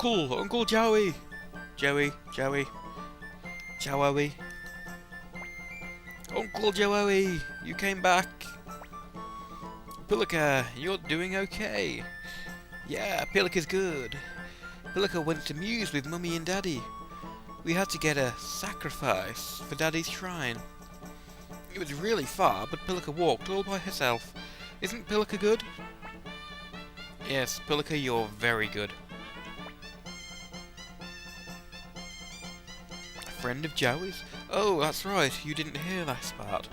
Uncle Jowy! Joey. Uncle Jowy, you came back. Pillica, you're doing okay. Yeah, Pillica's good. Pillica went to Muse with Mummy and Daddy. We had to get a sacrifice for Daddy's shrine. It was really far, but Pillica walked all by herself. Isn't Pillica good? Yes, Pillica, you're very good. A friend of Joey's? Oh, that's right, you didn't hear that part.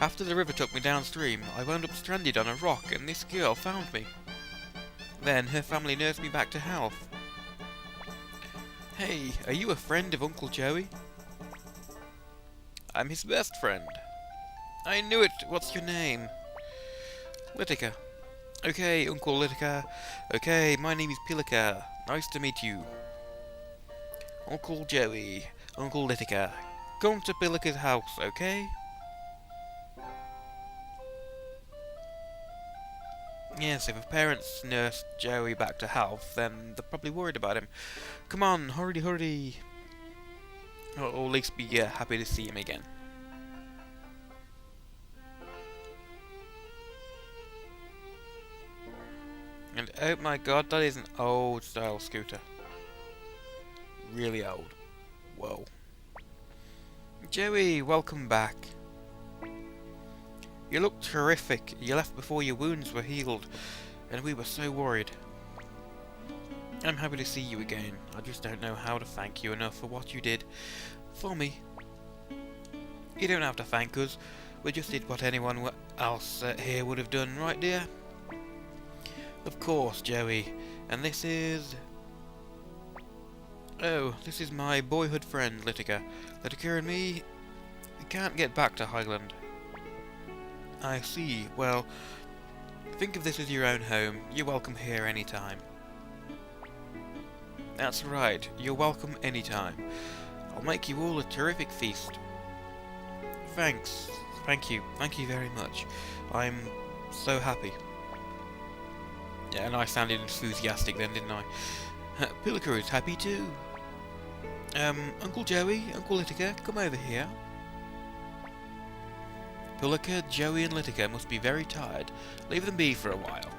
After the river took me downstream, I wound up stranded on a rock and this girl found me. Then her family nursed me back to health. Hey, are you a friend of Uncle Jowy? I'm his best friend. I knew it! What's your name? Littica. Okay, Uncle Littica. Okay, my name is Pillica. Nice to meet you. Uncle Jowy. Uncle Littica. Come to Pillica's house, okay? Yes, if her parents nursed Joey back to health, then they're probably worried about him. Come on, hurry. Or at least be happy to see him again. And oh my god, that is an old style scooter. Really old. Whoa. Joey, welcome back. You look terrific. You left before your wounds were healed, and we were so worried. I'm happy to see you again. I just don't know how to thank you enough for what you did for me. You don't have to thank us. We just did what anyone else here would have done, right dear? Of course, Joey. And this is... Oh, this is my boyhood friend, Littica. Littica and me, we can't get back to Highland. I see. Well, think of this as your own home. You're welcome here anytime. That's right. You're welcome anytime. I'll make you all a terrific feast. Thanks. Thank you. Thank you very much. I'm so happy. Yeah, and I sounded enthusiastic then, didn't I? Pillica is happy too. Uncle Jowy, Uncle Littica, come over here. Pillica, Jowy and Littica must be very tired. Leave them be for a while.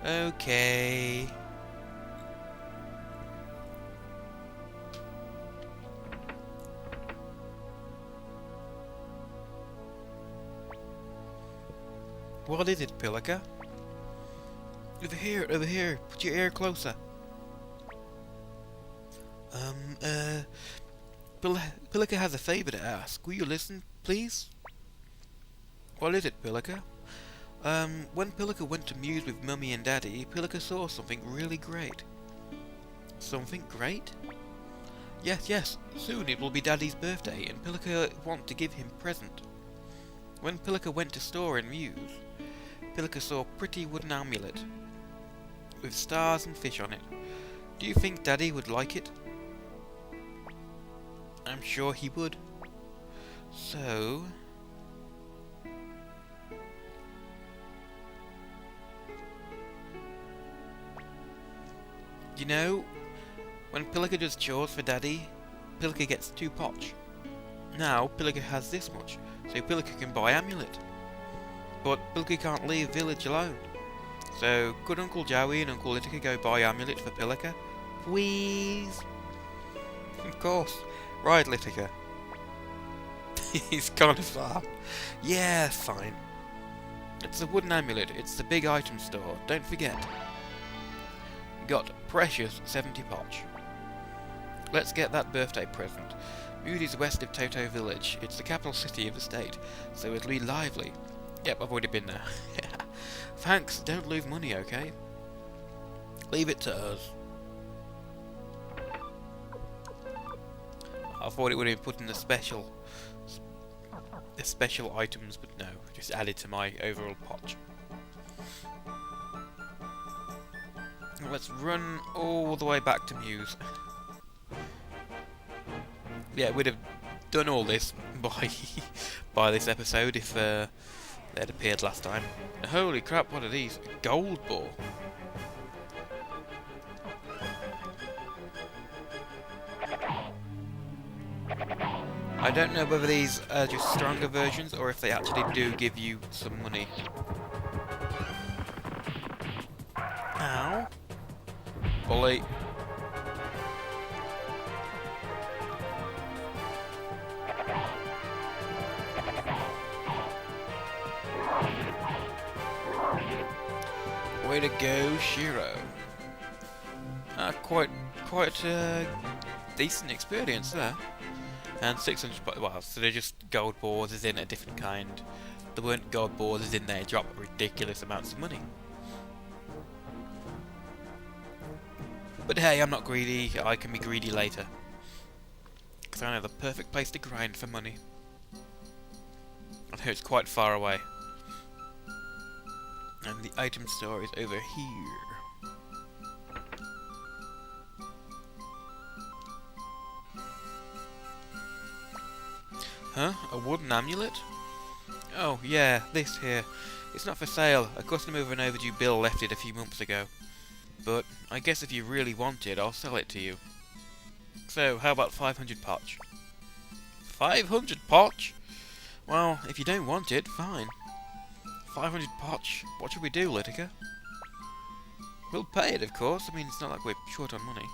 Okay. What is it, Pillica? Over here. Put your ear closer. Pillica has a favour to ask. Will you listen, please? What is it, Pillica? When Pillica went to Muse with Mummy and Daddy, Pillica saw something really great. Something great? Yes. Soon it will be Daddy's birthday, and Pillica wants to give him a present. When Pillica went to store in Muse, Pillica saw a pretty wooden amulet with stars and fish on it. Do you think Daddy would like it? I'm sure he would. So... You know, when Pillica does chores for Daddy, Pillica gets 2 potch. Now Pillica has this much, so Pillica can buy amulet. But Pillica can't leave village alone. So could Uncle Jowy and Uncle Littica go buy amulet for Pillica? Please? Of course. Right, Littica. He's kind of far. Yeah, fine. It's a wooden amulet. It's the big item store. Don't forget. Got precious 70 potch. Let's get that birthday present. Muse is west of Toto village. It's the capital city of the state, so it'll be lively. Yep, I've already been there. Thanks, don't lose money, okay? Leave it to us. I thought it would have been put in the special items, but no, just added to my overall potch. Let's run all the way back to Muse. Yeah, we'd have done all this by this episode if they'd appeared last time. Holy crap, what are these? A gold ball. I don't know whether these are just stronger versions or if they actually do give you some money. Ow. Bully. Way to go, Shiro. Quite decent experience there. And 600, well, so they're just gold balls as in a different kind. There weren't gold balls as in they drop ridiculous amounts of money. But hey, I'm not greedy, I can be greedy later. Because I know the perfect place to grind for money. I know it's quite far away. And the item store is over here. Huh? A wooden amulet? Oh, yeah, this here. It's not for sale. A customer with an overdue bill left it a few months ago. But I guess if you really want it, I'll sell it to you. So, how about 500 potch? 500 potch? Well, if you don't want it, fine. 500 potch. What should we do, Littica? We'll pay it, of course. I mean, it's not like we're short on money.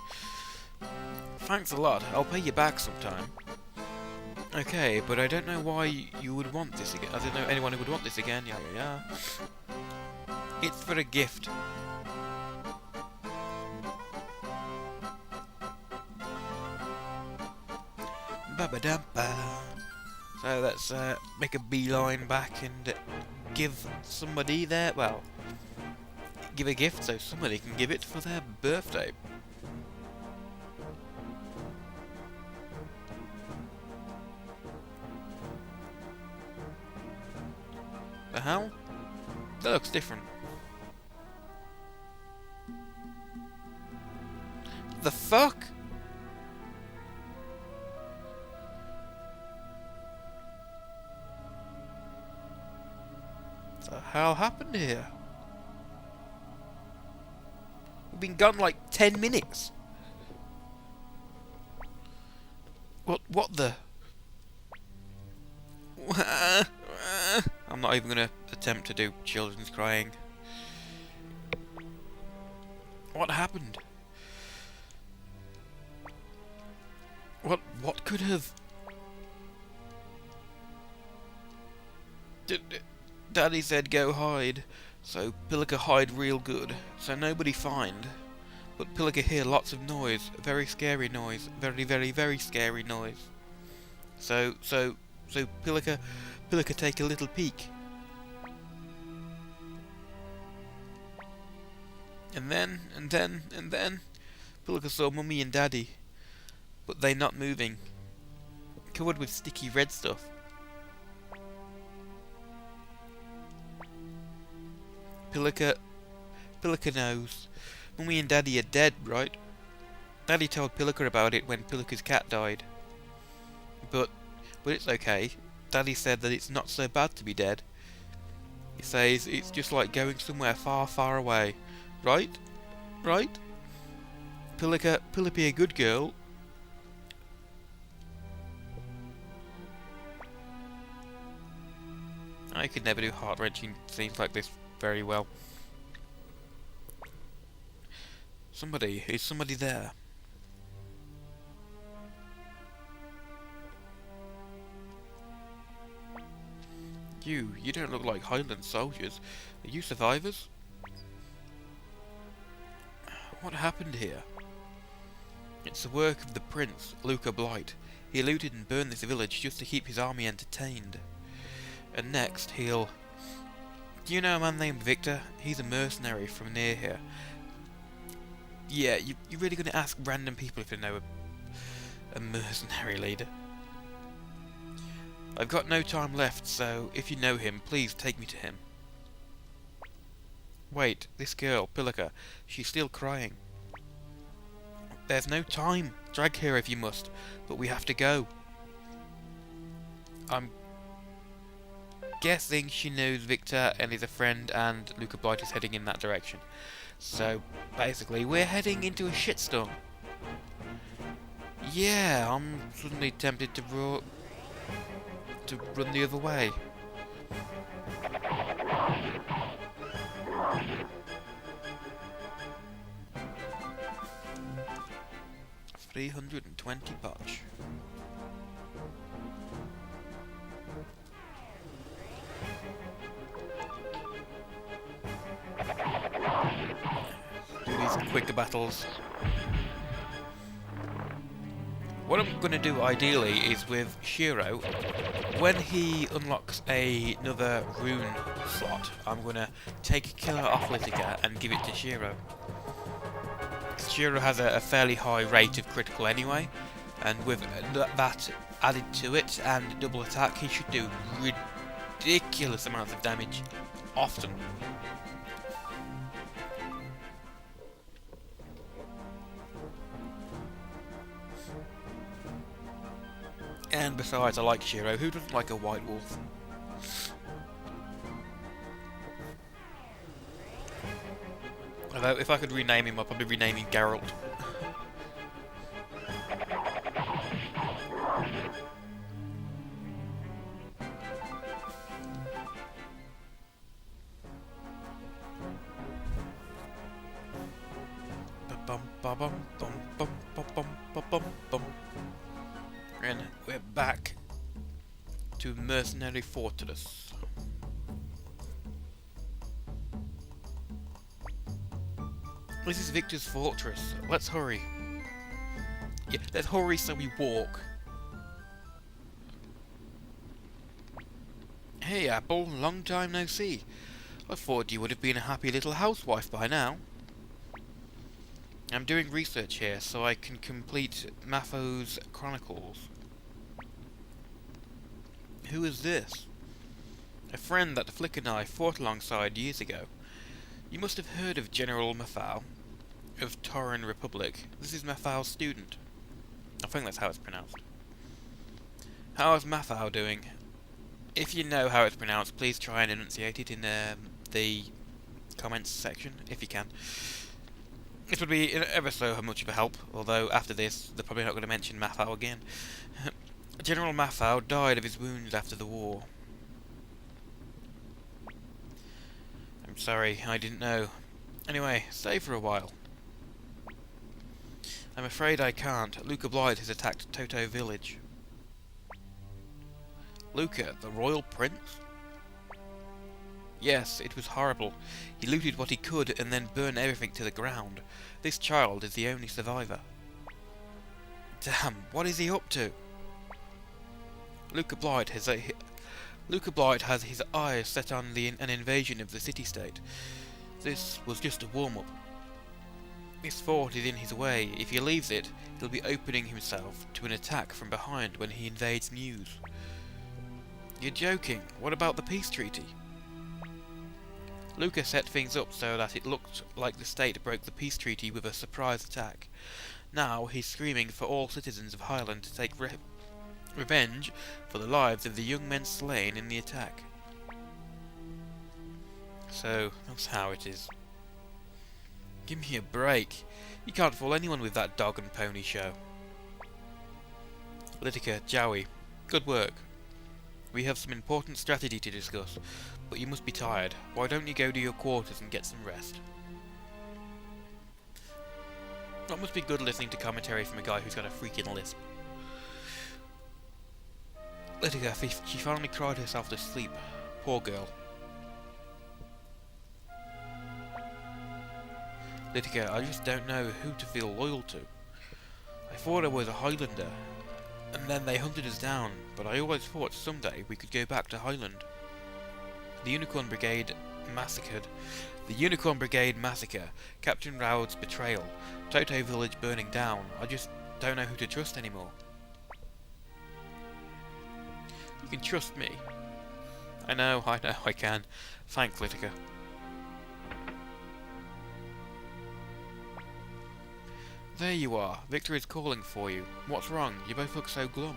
Thanks a lot. I'll pay you back sometime. Okay, but I don't know why you would want this again. I don't know anyone who would want this again. Yeah. It's for a gift. Ba-ba-da-ba. So let's make a beeline back and give somebody their, well, give a gift so somebody can give it for their birthday. The hell? That looks different. The fuck? What the hell happened here? We've been gone like 10 minutes. What the? I'm not even going to attempt to do children's crying. What happened? What could have... Daddy said go hide, so Pillica hide real good, so nobody find. But Pillica hear lots of noise, very scary noise, very scary noise. So Pillica take a little peek. And then, Pillica saw Mummy and Daddy, but they not moving, covered with sticky red stuff. Pillica knows. Mummy and Daddy are dead, right? Daddy told Pillica about it when Pillica's cat died. But it's okay. Daddy said that it's not so bad to be dead. He says it's just like going somewhere far away. Right? Pillica be a good girl. I could never do heart-wrenching scenes like this very well. Is somebody there? You don't look like Highland soldiers. Are you survivors? What happened here? It's the work of the prince, Luca Blight. He looted and burned this village just to keep his army entertained. And next, he'll... Do you know a man named Victor? He's a mercenary from near here. Yeah, you're really gonna ask random people if they know a mercenary leader? I've got no time left, so if you know him, please take me to him. Wait, this girl, Pillica, she's still crying. There's no time. Drag her if you must, but we have to go. I'm guessing she knows Victor and is a friend, and Luca Blight is heading in that direction. So, basically, we're heading into a shitstorm. Yeah, I'm suddenly tempted to to run the other way. $320 potch. Do these quicker battles. What I'm going to do ideally is with Shiro, when he unlocks another rune slot, I'm going to take Killer off Littica and give it to Shiro. Shiro has a fairly high rate of critical anyway, and with that added to it and double attack, he should do ridiculous amounts of damage often. And besides, I like Shiro. Who doesn't like a white wolf? Although, if I could rename him, I'd probably rename him Geralt. And we're back to Mercenary Fortress. This is Victor's fortress. Let's hurry. Yeah, let's hurry so we walk. Hey Apple, long time no see. I thought you would have been a happy little housewife by now. I'm doing research here so I can complete Mafo's Chronicles. Who is this? A friend that Flick and I fought alongside years ago. You must have heard of General Mafau of Torren Republic. This is Mafau's student. I think that's how it's pronounced. How is Mafau doing? If you know how it's pronounced, please try and enunciate it in the comments section, if you can. This would be ever so much of a help, although after this, they're probably not going to mention Mafau again. General Mafau died of his wounds after the war. I'm sorry, I didn't know. Anyway, stay for a while. I'm afraid I can't. Luca Blight has attacked Toto Village. Luca, the royal prince? Yes, it was horrible. He looted what he could and then burned everything to the ground. This child is the only survivor. Damn, what is he up to? Luca Blight has his eyes set on an invasion of the city-state. This was just a warm-up. This fort is in his way. If he leaves it, he'll be opening himself to an attack from behind when he invades News. You're joking. What about the peace treaty? Luca set things up so that it looked like the state broke the peace treaty with a surprise attack. Now he's screaming for all citizens of Highland to take revenge for the lives of the young men slain in the attack. So, that's how it is. Give me a break. You can't fool anyone with that dog and pony show. Littica, Jowy, good work. We have some important strategy to discuss, but you must be tired. Why don't you go to your quarters and get some rest? That must be good listening to commentary from a guy who's got a freaking lisp. Littica, she finally cried herself to sleep. Poor girl. Littica, I just don't know who to feel loyal to. I thought I was a Highlander, and then they hunted us down, but I always thought someday we could go back to Highland. The Unicorn Brigade massacre, Captain Raoud's betrayal, Toto Village burning down. I just don't know who to trust anymore. You can trust me. I know, I can. Thanks, Littica. There you are. Victor is calling for you. What's wrong? You both look so glum.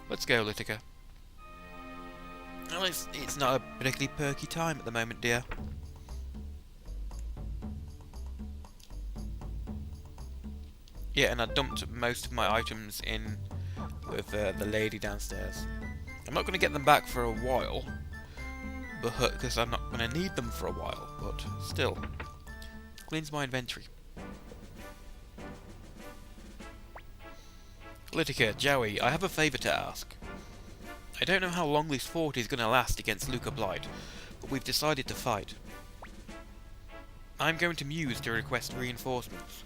Let's go, Littica. Well, it's not a particularly perky time at the moment, dear. Yeah, and I dumped most of my items in with the lady downstairs. I'm not going to get them back for a while, because I'm not going to need them for a while, but still. Cleans my inventory. Littica, Jowy, I have a favour to ask. I don't know how long this fort is going to last against Luca Blight, but we've decided to fight. I'm going to Muse to request reinforcements.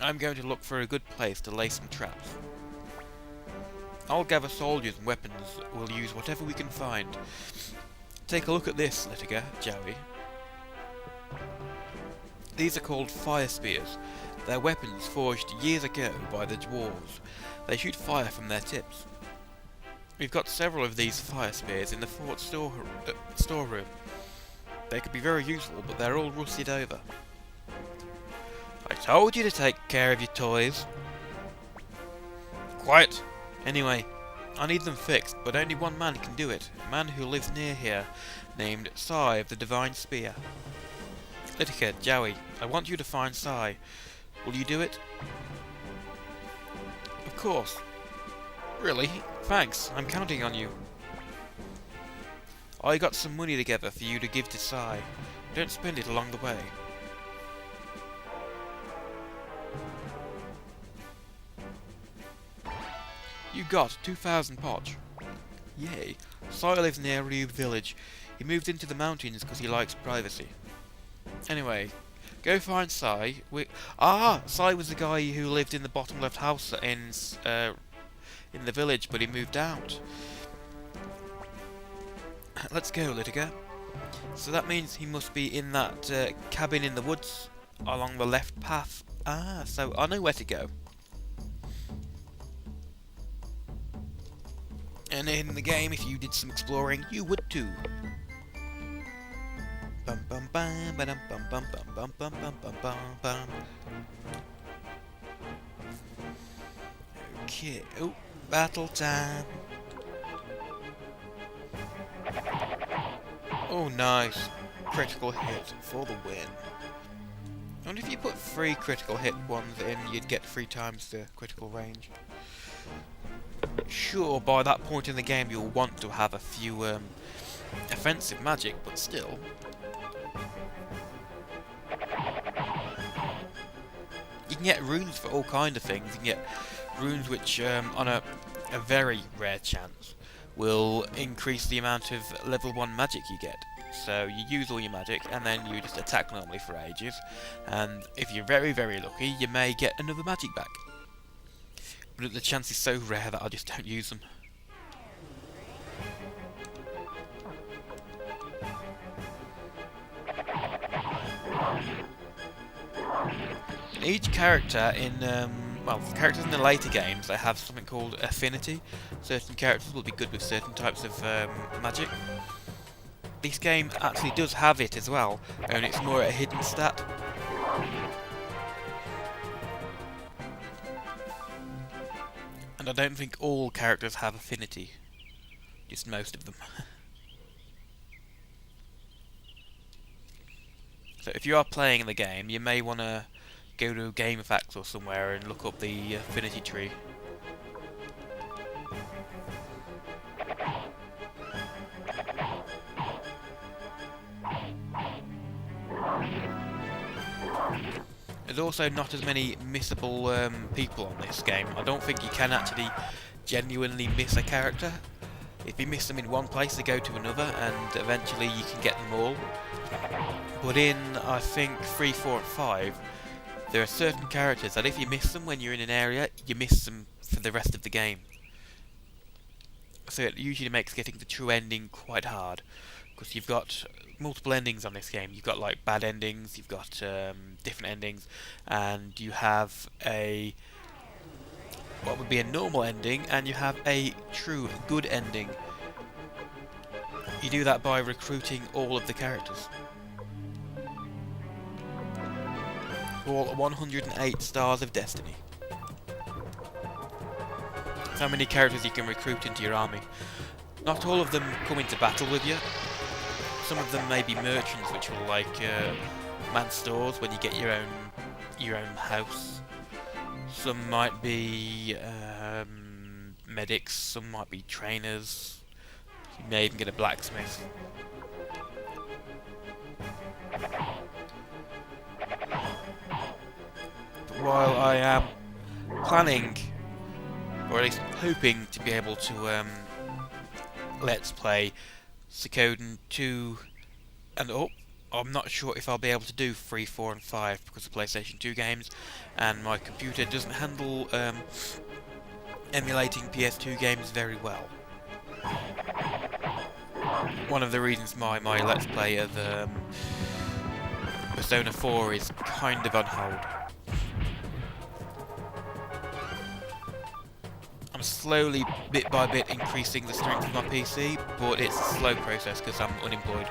I'm going to look for a good place to lay some traps. I'll gather soldiers and weapons. We'll use whatever we can find. Take a look at this, Littica, Jowy. These are called fire spears. They're weapons forged years ago by the dwarves. They shoot fire from their tips. We've got several of these fire spears in the fort storeroom. They could be very useful, but they're all rusted over. I told you to take care of your toys. Quiet! Anyway, I need them fixed, but only one man can do it. A man who lives near here, named Sai of the Divine Spear. Littica, Jowy, I want you to find Sai. Will you do it? Of course. Really? Thanks, I'm counting on you. I got some money together for you to give to Sai. Don't spend it along the way. You got 2,000 poch. Yay. Sai lives near Ryu village. He moved into the mountains because he likes privacy. Anyway, go find Sai. Sai was the guy who lived in the bottom left house in the village, but he moved out. Let's go, Littica. So that means he must be in that cabin in the woods along the left path. So I know where to go. And in the game, if you did some exploring, you would too. Bum bum bum ba dum bum bum bum bum bum bum bum bum. Okay. Oh, battle time. Oh, nice. Critical hit for the win. I wonder if you put 3 critical hit ones in, you'd get 3 times the critical range. Sure, by that point in the game you'll want to have a few offensive magic, but still. You can get runes for all kind of things. You can get runes which, on a very rare chance, will increase the amount of level 1 magic you get. So you use all your magic and then you just attack normally for ages, and if you're very, very lucky, you may get another magic back. But the chance is so rare that I just don't use them. Each character in, characters in the later games, they have something called affinity. Certain characters will be good with certain types of magic. This game actually does have it as well, and it's more a hidden stat. And I don't think all characters have affinity, just most of them. So if you are playing the game, you may want to go to Game Facts or somewhere and look up the affinity tree. There's also not as many missable people on this game. I don't think you can actually genuinely miss a character. If you miss them in one place, they go to another, and eventually you can get them all. But in, I think, 3, 4, and 5, there are certain characters that if you miss them when you're in an area, you miss them for the rest of the game. So it usually makes getting the true ending quite hard, because you've got multiple endings on this game. You've got like bad endings, you've got different endings, and you have a what would be a normal ending, and you have a true good ending. You do that by recruiting all of the characters. All 108 stars of destiny. That's how many characters you can recruit into your army. Not all of them come into battle with you. Some of them may be merchants, which will like man stores when you get your own house. Some might be medics, some might be trainers. You may even get a blacksmith. But while I am planning, or at least hoping to be able to let's play Suikoden 2 and up, I'm not sure if I'll be able to do 3, 4 and 5 because of PlayStation 2 games, and my computer doesn't handle emulating PS2 games very well. One of the reasons my Let's Play of Persona 4 is kind of on hold. I'm slowly, bit by bit, increasing the strength of my PC, but it's a slow process because I'm unemployed.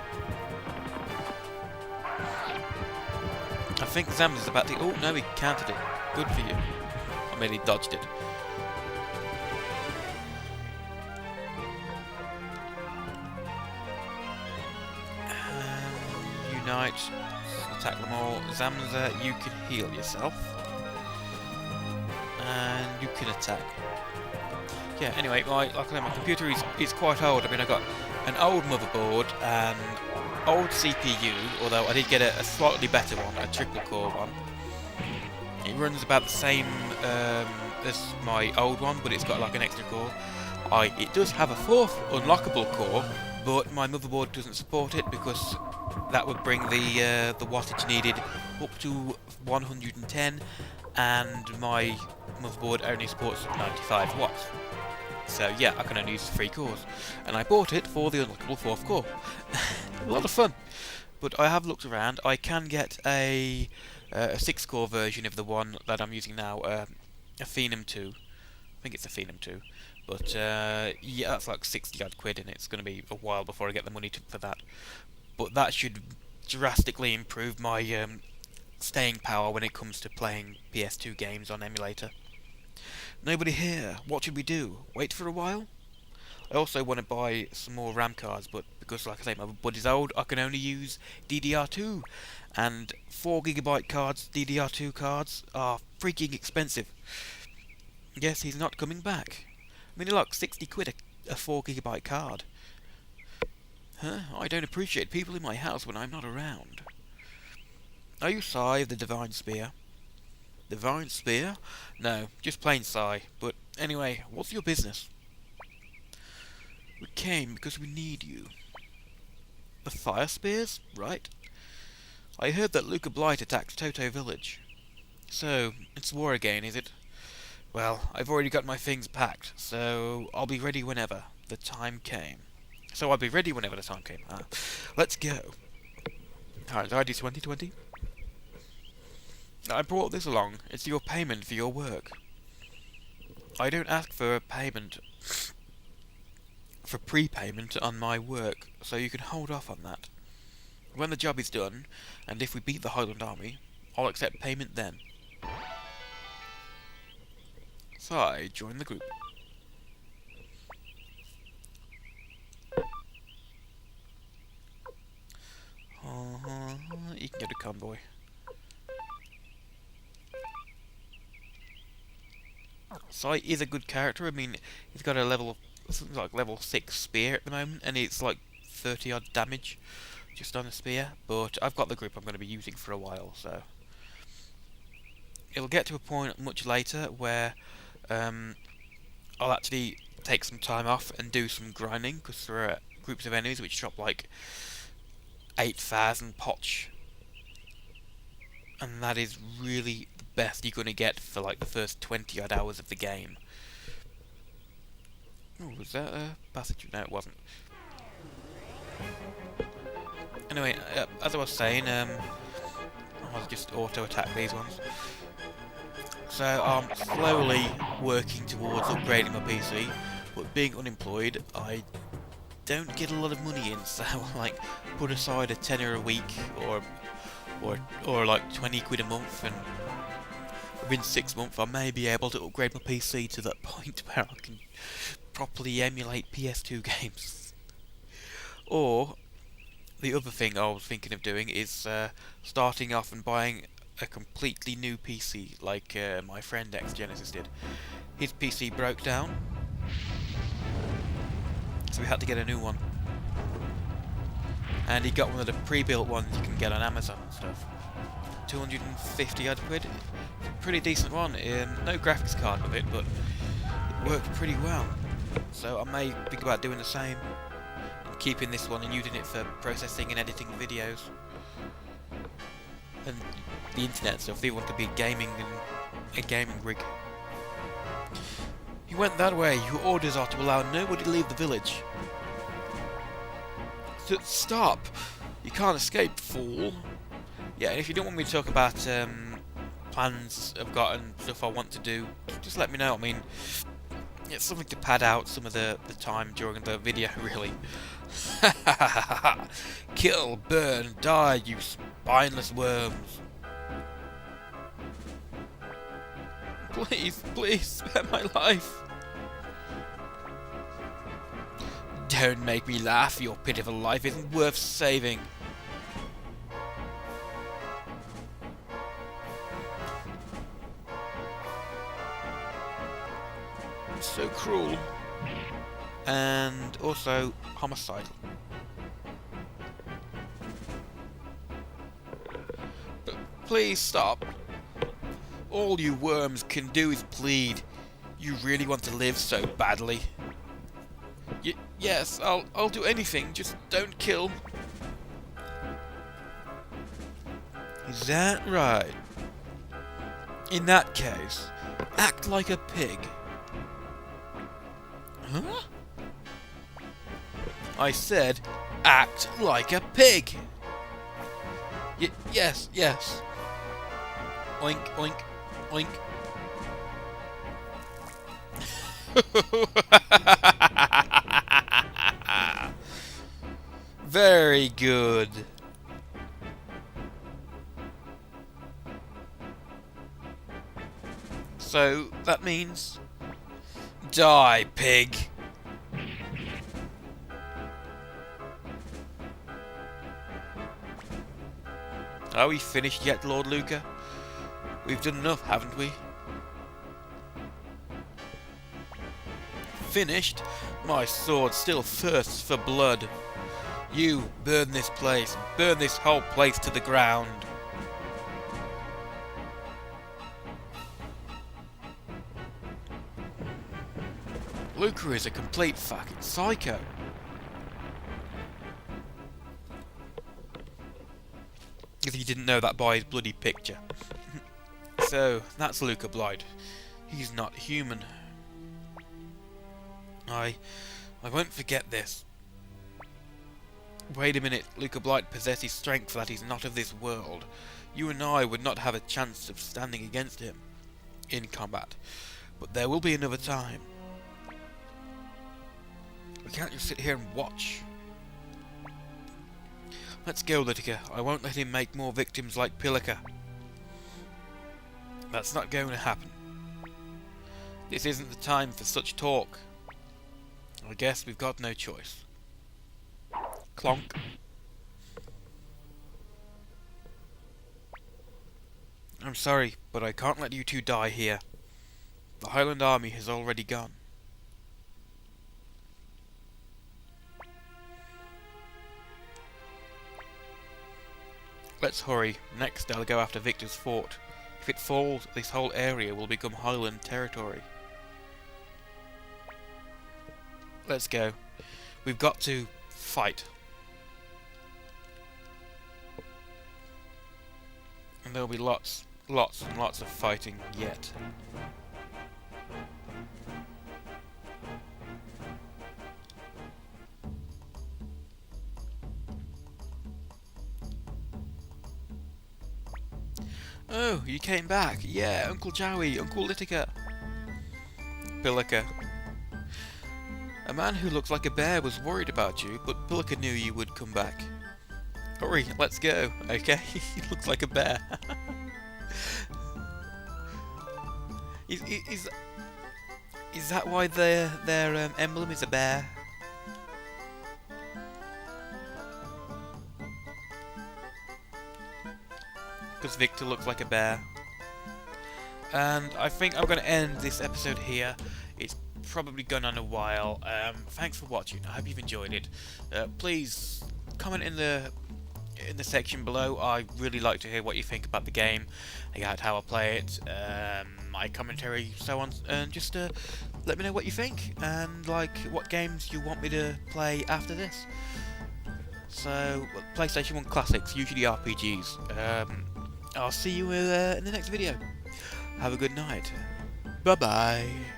I think Zam's about to... Oh, no, he countered it. Good for you. I mean, he dodged it. Unite. Attack them all. Zamza, you can heal yourself. And you can attack. Yeah, anyway, like I said, my computer is quite old. I mean, I got an old motherboard and old CPU, although I did get a slightly better one, a triple core one. It runs about the same as my old one, but it's got like an extra core. It does have a fourth unlockable core, but my motherboard doesn't support it because that would bring the wattage needed up to 110, and my motherboard only supports 95 watts. So yeah, I can only use 3 cores, and I bought it for the unlockable 4th core. A lot of fun. But I have looked around. I can get a 6-core version of the one that I'm using now, a Phenom 2. I think it's a Phenom 2. But yeah, that's like 60 odd quid, and it's going to be a while before I get the money for that. But that should drastically improve my staying power when it comes to playing PS2 games on emulator. Nobody here. What should we do? Wait for a while? I also want to buy some more RAM cards, but because, like I say, my buddy's old, I can only use DDR2. And 4GB cards, DDR2 cards, are freaking expensive. Yes, he's not coming back. I mean, look, 60 quid a 4GB card. Huh? I don't appreciate people in my house when I'm not around. Are you Sai of the Divine Spear? Divine Spear? No, just plain Sai. But anyway, what's your business? We came because we need you. The Fire Spears? Right. I heard that Luca Blight attacked Toto Village. So, it's war again, is it? Well, I've already got my things packed, so I'll be ready whenever the time came. Let's go. Alright, ID 2020. I brought this along. It's your payment for your work. I don't ask for a payment, for prepayment on my work, so you can hold off on that. When the job is done, and if we beat the Highland Army, I'll accept payment then. So I join the group. You can get a convoy. Sai is a good character. I mean, he's got a something like level 6 spear at the moment, and it's like 30 odd damage just on a spear. But I've got the grip I'm going to be using for a while, so it'll get to a point much later where I'll actually take some time off and do some grinding, because there are groups of enemies which drop like 8,000 potch, and that is really the best you're going to get for like the first 20 odd hours of the game. Oh, was that a passage? No, it wasn't. Anyway, as I was saying, I'll just auto attack these ones. So I'm slowly working towards upgrading my PC, but being unemployed, I don't get a lot of money in, so I like put aside a tenner a week or like 20 quid a month, and within 6 months I may be able to upgrade my PC to that point where I can properly emulate PS2 games. Or the other thing I was thinking of doing is starting off and buying a completely new PC, like my friend X Genesis did. His PC broke down, so we had to get a new one. And he got one of the pre-built ones you can get on Amazon and stuff. 250 odd quid. Pretty decent one. No graphics card with it, but it worked pretty well. So I may think about doing the same, and keeping this one and using it for processing and editing videos. And the internet stuff. The other one could be gaming and a gaming rig. You went that way. Your orders are to allow nobody to leave the village. Stop! You can't escape, fool. Yeah, and if you don't want me to talk about plans I've got and stuff I want to do, just let me know. I mean, it's something to pad out some of the time during the video, really. Kill, burn, die, you spineless worms. Please, please, spare my life. Don't make me laugh, your pitiful life isn't worth saving. So cruel. And also homicidal. But please stop. All you worms can do is plead. You really want to live so badly. Yes, I'll do anything, just don't kill. Is that right? In that case, act like a pig. Huh? I said, act like a pig. Yes, yes. Oink, oink, oink. Very good. So that means die, pig. Are we finished yet, Lord Luca? We've done enough, haven't we? Finished? My sword still thirsts for blood. You burn this place, burn this whole place to the ground. Luca is a complete fucking psycho. If you didn't know that by his bloody picture. So, that's Luca Blight. He's not human. I won't forget this. Wait a minute, Luca Blight possesses strength that is not of this world. You and I would not have a chance of standing against him in combat. But there will be another time. We can't just sit here and watch. Let's go, Littica. I won't let him make more victims like Pillica. That's not going to happen. This isn't the time for such talk. I guess we've got no choice. Clonk. I'm sorry, but I can't let you two die here. The Highland Army has already gone. Let's hurry. Next I'll go after Victor's fort. If it falls, this whole area will become Highland territory. Let's go. We've got to fight. And there'll be lots and lots of fighting yet. Oh, you came back. Yeah, Uncle Jowy, Uncle Littica. Pillica. A man who looks like a bear was worried about you, but Pillica knew you would come back. Hurry, let's go. Okay, he looks like a bear. Is that why their emblem is a bear? because Victor looks like a bear. And I think I'm going to end this episode here. It's probably gone on a while. Thanks for watching. I hope you've enjoyed it. Please comment in the section below. I really like to hear what you think about the game, about how I play it, my commentary, so on, and just let me know what you think and like what games you want me to play after this. So, PlayStation 1 classics, usually RPGs. I'll see you in the next video. Have a good night. Bye bye.